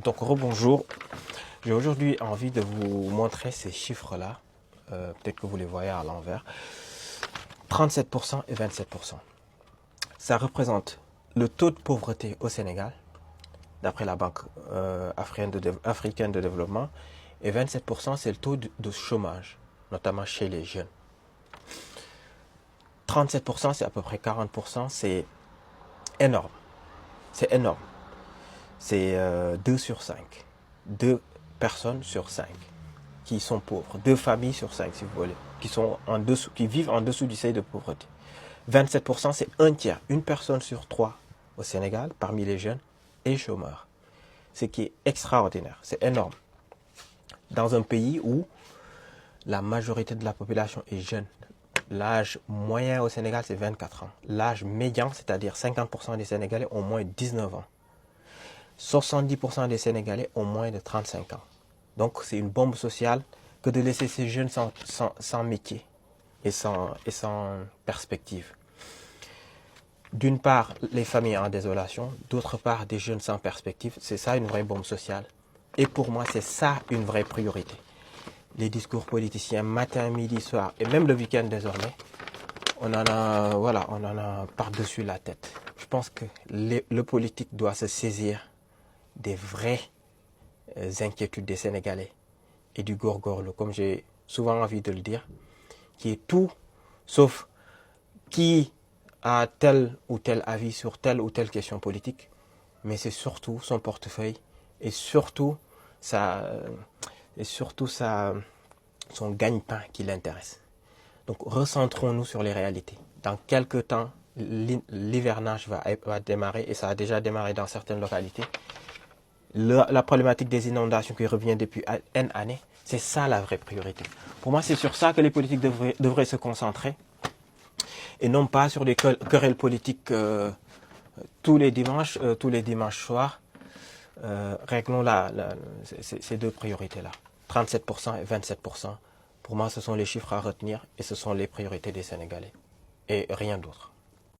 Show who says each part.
Speaker 1: Donc rebonjour, j'ai aujourd'hui envie de vous montrer ces chiffres-là, peut-être que vous les voyez à l'envers, 37% et 27%. Ça représente le taux de pauvreté au Sénégal, d'après la Banque africaine de développement, et 27% c'est le taux de chômage, notamment chez les jeunes. 37% c'est à peu près 40%, c'est énorme, c'est énorme. C'est 2 sur 5. 2 personnes sur 5 qui sont pauvres. 2 familles sur 5, si vous voulez, qui vivent en dessous du seuil de pauvreté. 27%, c'est un tiers. Une personne sur 3 au Sénégal, parmi les jeunes, est chômeur. Ce qui est extraordinaire, c'est énorme. Dans un pays où la majorité de la population est jeune. L'âge moyen au Sénégal, c'est 24 ans. L'âge médian, c'est-à-dire 50% des Sénégalais, ont moins de 19 ans. 70% des Sénégalais ont moins de 35 ans. Donc c'est une bombe sociale que de laisser ces jeunes sans métier et sans perspective. D'une part, les familles en désolation, d'autre part, des jeunes sans perspective. C'est ça une vraie bombe sociale. Et pour moi, c'est ça une vraie priorité. Les discours politiciens matin, midi, soir et même le week-end désormais, on en a par-dessus la tête. Je pense que le politique doit se saisir des vraies inquiétudes des Sénégalais et du gorgorlo, comme j'ai souvent envie de le dire, qui est tout sauf qui a tel ou tel avis sur telle ou telle question politique, mais c'est surtout son portefeuille et surtout son gagne-pain qui l'intéresse. Donc recentrons-nous sur les réalités. Dans quelques temps, l'hivernage va démarrer, et ça a déjà démarré dans certaines localités. La problématique des inondations qui revient depuis N années, c'est ça la vraie priorité. Pour moi, c'est sur ça que les politiques devraient se concentrer, et non pas sur des querelles politiques tous les dimanches soirs. Réglons ces deux priorités-là. 37% et 27%. Pour moi, ce sont les chiffres à retenir et ce sont les priorités des Sénégalais. Et rien d'autre.